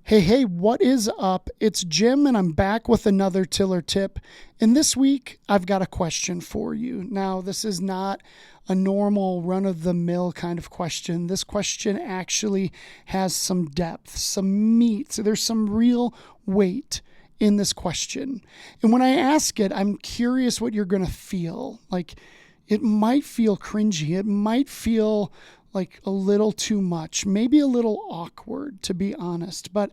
Hey, what is up? It's Jim, and I'm back with another Tiller tip. And this week, I've got a question for you. Now, this is not a normal run of the mill kind of question. This question actually has some depth, some meat. So there's some real weight in this question. And when I ask it, I'm curious what you're going to feel. Like, it might feel cringy, it might feel like a little too much, maybe a little awkward, to be honest. But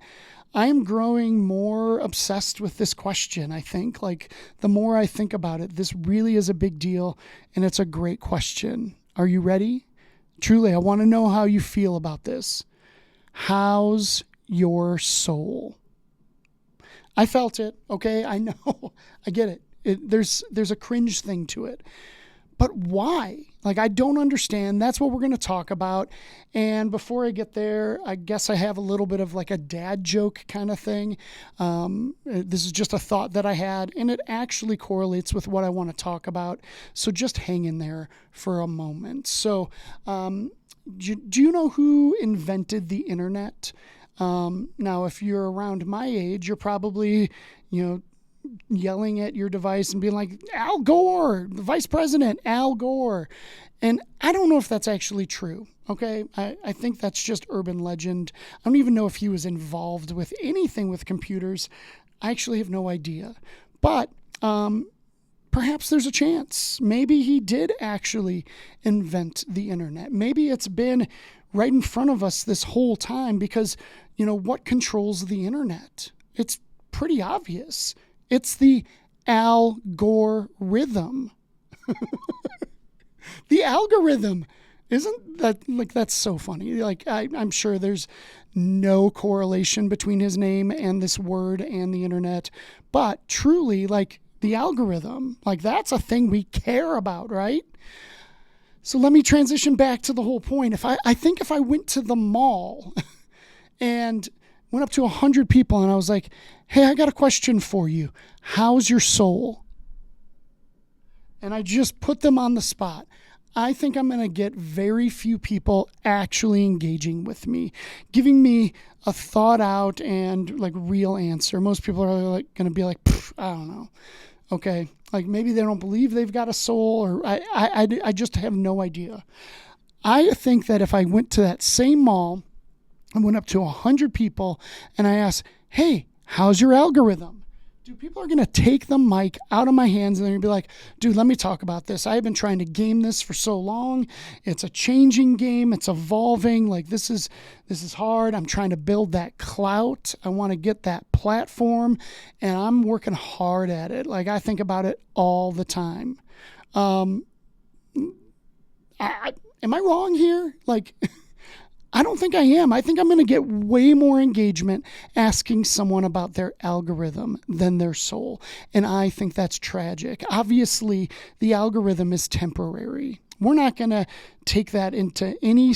I'm growing more obsessed with this question, I think. Like, the more I think about it, this really is a big deal, and it's a great question. Are you ready? Truly, I want to know how you feel about this. How's your soul? I felt it, okay? I know. I get it. There's a cringe thing to it. But why? Like, I don't understand. That's what we're going to talk about. And before I get there, I guess I have a little bit of like a dad joke kind of thing. This is just a thought that I had, and it actually correlates with what I want to talk about. So just hang in there for a moment. So, do you know who invented the internet? Now, if you're around my age, you're probably, yelling at your device and being like, Al Gore, the vice president, Al Gore. And I don't know if that's actually true. Okay. I think that's just urban legend. I don't even know if he was involved with anything with computers. I actually have no idea. But perhaps there's a chance. Maybe he did actually invent the internet. Maybe it's been right in front of us this whole time because, what controls the internet? It's pretty obvious. It's the Al Gore rhythm. The algorithm. Isn't that like, that's so funny? Like, I'm sure there's no correlation between his name and this word and the internet, but truly, like, the algorithm, like, that's a thing we care about, right? So let me transition back to the whole point. I think if I went to the mall and went up to 100 people and I was like, hey, I got a question for you. How's your soul? And I just put them on the spot. I think I'm going to get very few people actually engaging with me, giving me a thought out and like real answer. Most people are like going to be like, I don't know. Okay. Like, maybe they don't believe they've got a soul, or I just have no idea. I think that if I went to that same mall and went up to 100 people and I asked, hey, how's your algorithm? Dude, people are going to take the mic out of my hands and they're going to be like, dude, let me talk about this. I've been trying to game this for so long. It's a changing game. It's evolving. Like, this is hard. I'm trying to build that clout. I want to get that platform, and I'm working hard at it. Like, I think about it all the time. Am I wrong here? Like, I don't think I am. I think I'm going to get way more engagement asking someone about their algorithm than their soul. And I think that's tragic. Obviously, the algorithm is temporary. We're not going to take that into any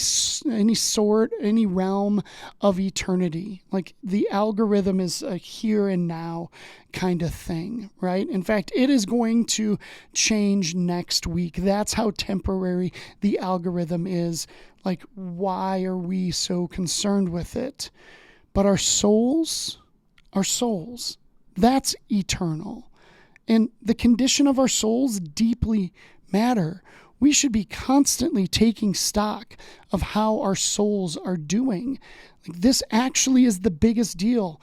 realm of eternity. Like, the algorithm is a here and now kind of thing, right? In fact, it is going to change next week. That's how temporary the algorithm is. Like, why are we so concerned with it? But our souls, that's eternal. And the condition of our souls deeply matter. We should be constantly taking stock of how our souls are doing. Like, this actually is the biggest deal.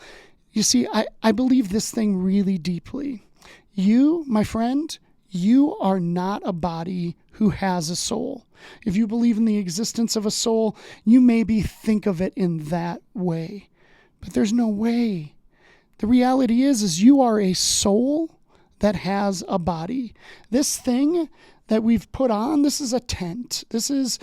You see, I believe this thing really deeply. You, my friend, you are not a body who has a soul. If you believe in the existence of a soul, you maybe think of it in that way. But there's no way. The reality is you are a soul that has a body. This thing that we've put on, this is a tent. This is,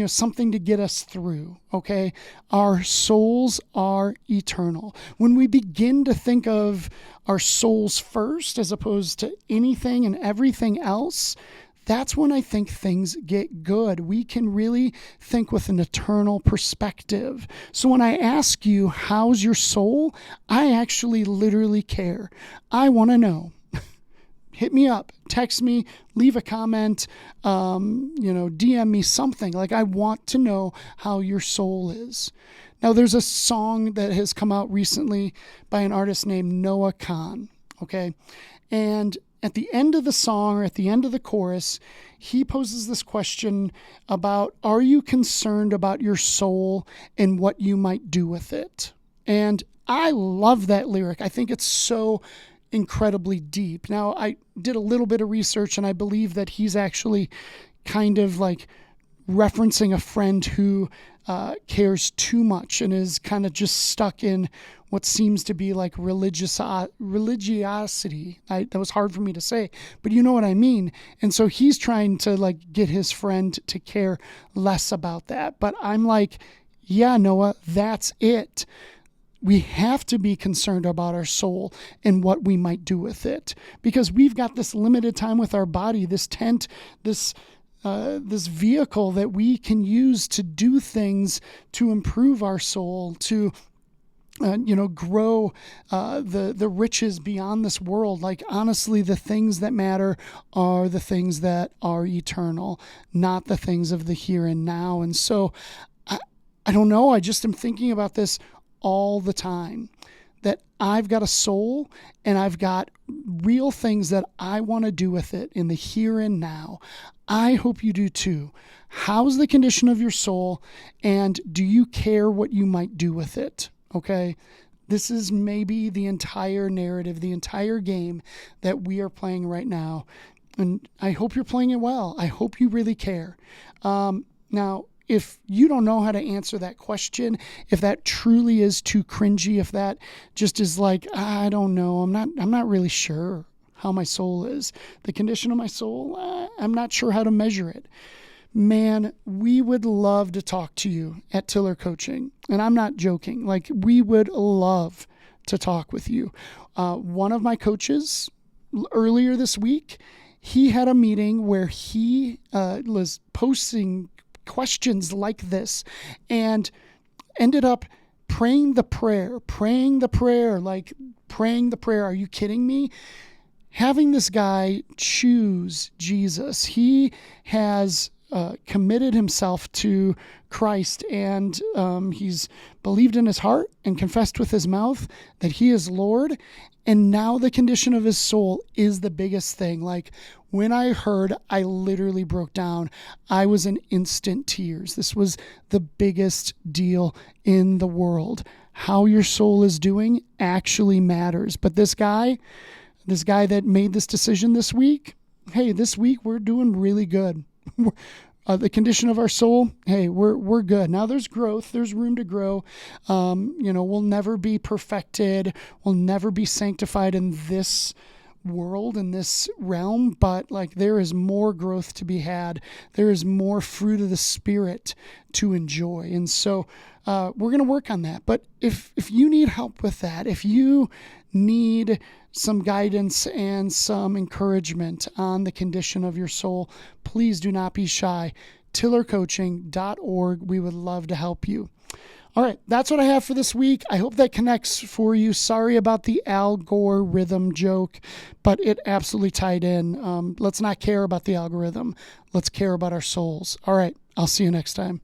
something to get us through, okay? Our souls are eternal. When we begin to think of our souls first as opposed to anything and everything else, that's when I think things get good. We can really think with an eternal perspective. So when I ask you, how's your soul? I actually literally care. I want to know. hit me up, text me, leave a comment, DM me something. Like, I want to know how your soul is. Now, there's a song that has come out recently by an artist named Noah Kahan, okay? And at the end of the song, or at the end of the chorus, he poses this question about, are you concerned about your soul and what you might do with it? And I love that lyric. I think it's so incredibly deep. Now, I did a little bit of research, and I believe that he's actually kind of like referencing a friend who cares too much and is kind of just stuck in what seems to be like religiosity. That was hard for me to say, but you know what I mean. And so he's trying to like get his friend to care less about that. But I'm like, yeah, Noah, that's it. We have to be concerned about our soul and what we might do with it, because we've got this limited time with our body, this tent, this vehicle that we can use to do things to improve our soul, to grow the riches beyond this world. Like, honestly, the things that matter are the things that are eternal, not the things of the here and now. And so I don't know. I just am thinking about this all the time, that I've got a soul and I've got real things that I want to do with it in the here and now. I hope you do too. How's the condition of your soul, and do you care what you might do with it? Okay, this is maybe the entire narrative, the entire game that we are playing right now. And I hope you're playing it well. I hope you really care. Now, if you don't know how to answer that question, if that truly is too cringy, if that just is like, I don't know, I'm not really sure how my soul is, the condition of my soul, I'm not sure how to measure it. Man, we would love to talk to you at Tiller Coaching. And I'm not joking. Like, we would love to talk with you. One of my coaches earlier this week, he had a meeting where he was posting questions like this and ended up praying the prayer. Are you kidding me? Having this guy choose Jesus, he has committed himself to Christ, and he's believed in his heart and confessed with his mouth that he is Lord. And now the condition of his soul is the biggest thing. Like, when I heard, I literally broke down. I was in instant tears. This was the biggest deal in the world. How your soul is doing actually matters. But this guy that made this decision this week, hey, this week we're doing really good. The condition of our soul, hey, we're good. Now there's growth, there's room to grow. We'll never be perfected. We'll never be sanctified in this world, in this realm, but like, there is more growth to be had. There is more fruit of the Spirit to enjoy. And so we're going to work on that. But if you need help with that, if you need some guidance and some encouragement on the condition of your soul, please do not be shy. tillercoaching.org. We would love to help you. All right, that's what I have for this week. I hope that connects for you. Sorry about the Al Gore rhythm joke, but it absolutely tied in. Let's not care about the algorithm. Let's care about our souls. All right, I'll see you next time.